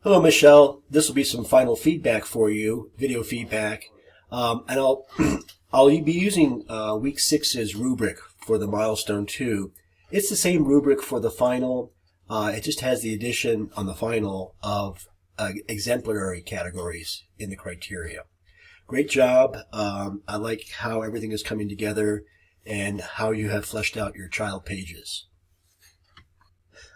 Hello, Michelle. This will be some final feedback for you, video feedback, and I'll be using week six's rubric for the milestone 2. It's the same rubric for the final. It just has the addition on the final of exemplary categories in the criteria. Great job. I like how everything is coming together and how you have fleshed out your child pages.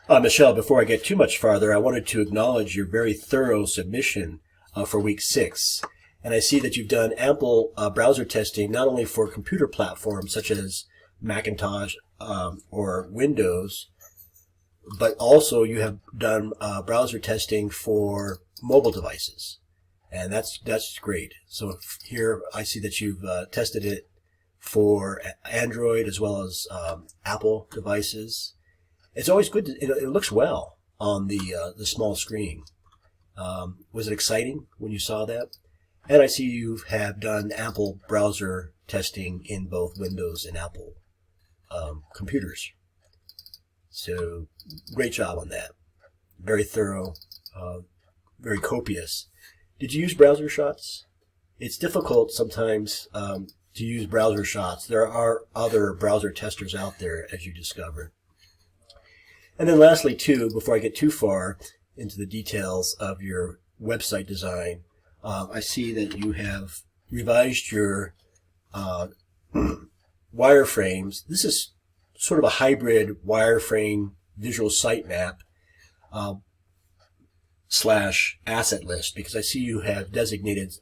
Michelle, before I get too much farther, I wanted to acknowledge your very thorough submission for week 6. And I see that you've done ample browser testing, not only for computer platforms such as Macintosh or Windows, but also you have done browser testing for mobile devices. And that's great. So here I see that you've tested it for Android as well as Apple devices. It's always good. It looks well on the small screen. Was it exciting when you saw that? And I see you have done ample browser testing in both Windows and Apple computers. So great job on that. Very thorough, very copious. Did you use browser shots? It's difficult sometimes to use browser shots. There are other browser testers out there, as you discovered. And then lastly, too, before I get too far into the details of your website design, I see that you have revised your wireframes. This is sort of a hybrid wireframe visual sitemap / asset list, because I see you have designated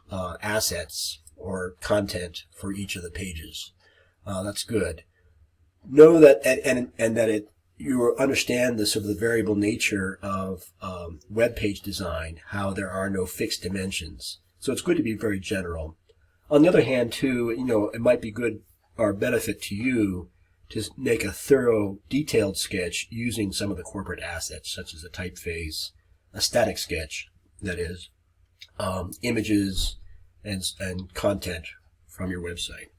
assets or content for each of the pages. That's good. Know that and that you understand the sort of the variable nature of web page design, how there are no fixed dimensions. So it's good to be very general. On the other hand, too, it might be good or benefit to you to make a thorough, detailed sketch using some of the corporate assets, such as a typeface, a static sketch, that is, images and content from your website.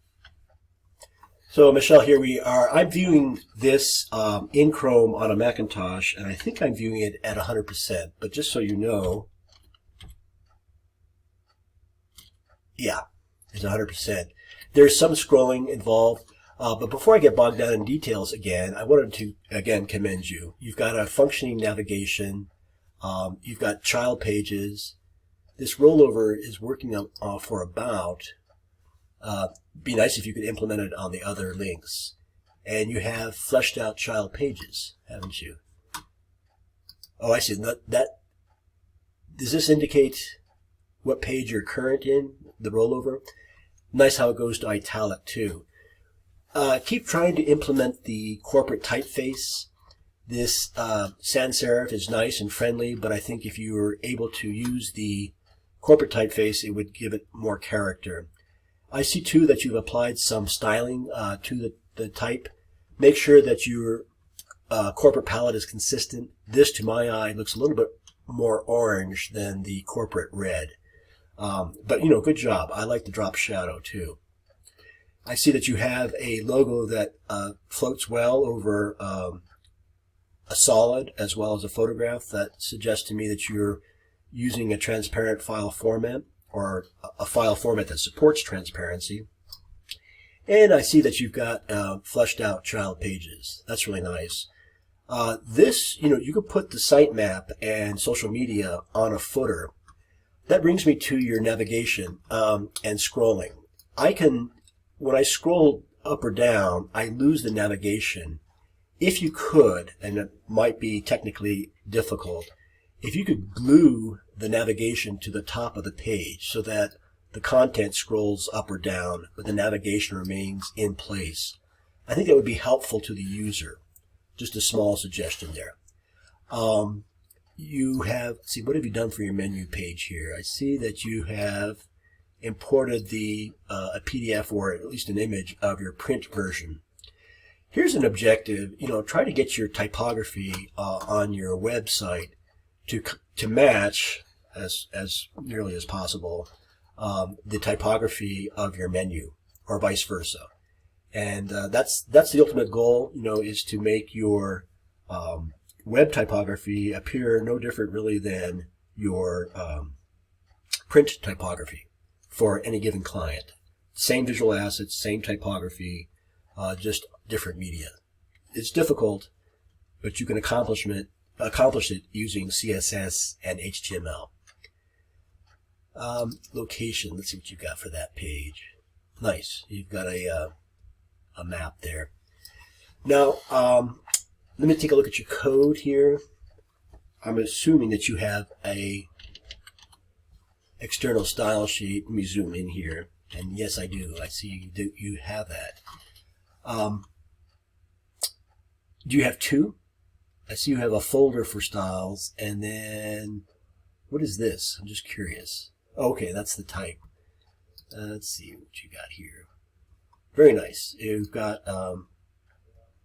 So, Michelle, here we are. I'm viewing this in Chrome on a Macintosh, and I think I'm viewing it at 100%. But just so you know, yeah, it's 100%. There's some scrolling involved. But before I get bogged down in details again, I wanted to, again, commend you. You've got a functioning navigation. You've got child pages. This rollover is working for about... be nice if you could implement it on the other links. And you have fleshed out child pages, haven't you? Oh, I see. Does this indicate what page you're current in, the rollover? Nice how it goes to italic, too. Keep trying to implement the corporate typeface. This sans serif is nice and friendly, but I think if you were able to use the corporate typeface, it would give it more character. I see, too, that you've applied some styling to the type. Make sure that your corporate palette is consistent. This, to my eye, looks a little bit more orange than the corporate red. But, good job. I like the drop shadow, too. I see that you have a logo that floats well over a solid as well as a photograph. That suggests to me that you're using a transparent file format, or a file format that supports transparency. And I see that you've got fleshed out child pages. That's really nice. This, you could put the sitemap and social media on a footer. That brings me to your navigation and scrolling. When I scroll up or down, I lose the navigation. If you could, and it might be technically difficult, if you could glue the navigation to the top of the page so that the content scrolls up or down, but the navigation remains in place, I think that would be helpful to the user. Just a small suggestion there. You have, what have you done for your menu page here? I see that you have imported a PDF or at least an image of your print version. Here's an objective. Try to get your typography on your website to match as nearly as possible the typography of your menu, or vice versa. And that's the ultimate goal. Is to make your web typography appear no different really than your print typography for any given client. Same visual assets, same typography, just different media. It's difficult, but you can accomplish it using CSS and HTML. Location, let's see what you've got for that page. Nice, you've got a map there. Now, let me take a look at your code here. I'm assuming that you have a external style sheet. Let me zoom in here. And yes, I do. I see you have that. Do you have two? I see you have a folder for styles, and then what is this? I'm just curious. Okay, that's the type. Let's see what you got here. Very nice. You've got,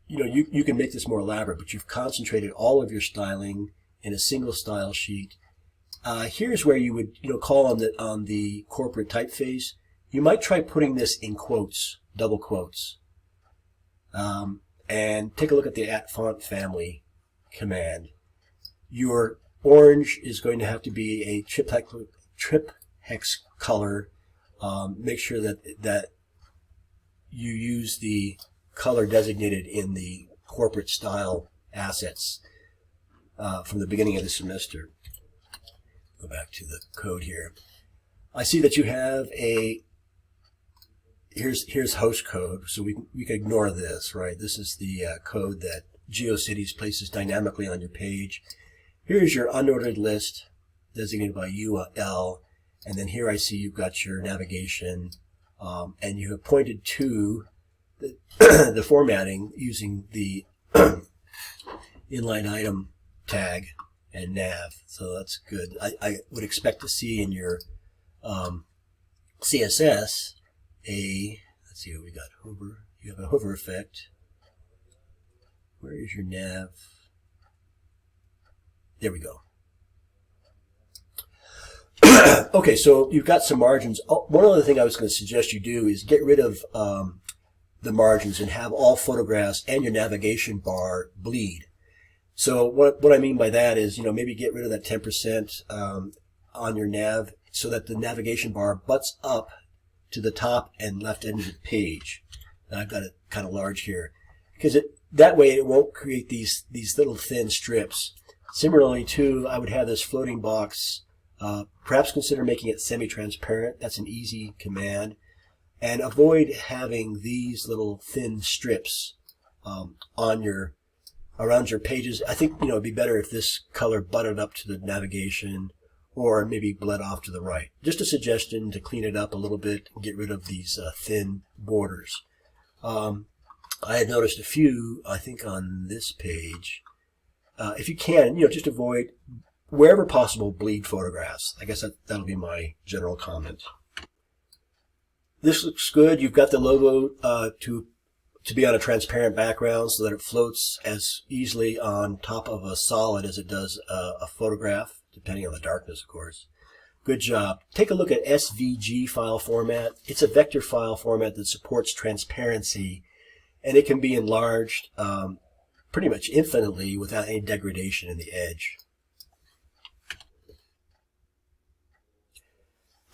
you can make this more elaborate, but you've concentrated all of your styling in a single style sheet. Here's where you would, call on the corporate typeface. You might try putting this in quotes, double quotes, and take a look at the @font_family command. Your orange is going to have to be a triphex color. Make sure that you use the color designated in the corporate style assets from the beginning of the semester. Go back to the code here. I see that you have here's host code, so we can ignore this, right? This is the code that GeoCities places dynamically on your page. Here's your unordered list designated by UL, and then here I see you've got your navigation, and you have pointed to the formatting using the inline item tag and nav, so that's good. I would expect to see in your CSS let's see what we got. Hover. You have a hover effect. Where is your nav? There we go. Okay, so you've got some margins. Oh, one other thing I was going to suggest you do is get rid of the margins and have all photographs and your navigation bar bleed. So what I mean by that is, maybe get rid of that 10% on your nav so that the navigation bar butts up to the top and left end of the page. And I've got it kind of large here because that way it won't create these little thin strips. Similarly, too, I would have this floating box. Perhaps consider making it semi-transparent. That's an easy command. And avoid having these little thin strips around your pages. I think it'd be better if this color butted up to the navigation or maybe bled off to the right. Just a suggestion to clean it up a little bit and get rid of these thin borders. I had noticed a few, I think, on this page. If you can, just avoid, wherever possible, bleed photographs. I guess that'll be my general comment. This looks good. You've got the logo to be on a transparent background so that it floats as easily on top of a solid as it does a photograph, depending on the darkness, of course. Good job. Take a look at SVG file format. It's a vector file format that supports transparency, and it can be enlarged pretty much infinitely without any degradation in the edge.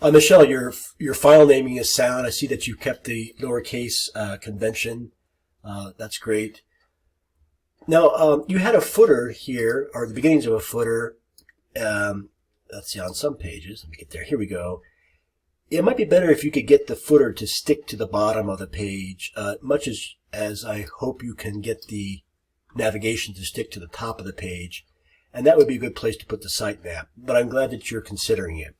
Michelle, your file naming is sound. I see that you kept the lowercase convention. That's great. Now, you had a footer here, or the beginnings of a footer. Let's see, on some pages. Let me get there. Here we go. It might be better if you could get the footer to stick to the bottom of the page, much as I hope you can get the navigation to stick to the top of the page. And that would be a good place to put the sitemap. But I'm glad that you're considering it.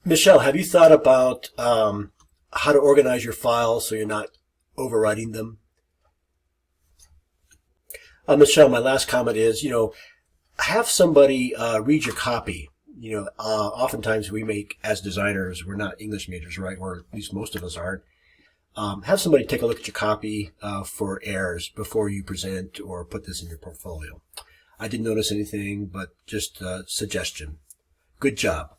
Michelle, have you thought about how to organize your files so you're not overwriting them? Michelle, my last comment is, have somebody read your copy. Oftentimes we make, as designers, we're not English majors, right? Or at least most of us aren't. Have somebody take a look at your copy for errors before you present or put this in your portfolio. I didn't notice anything, but just a suggestion. Good job.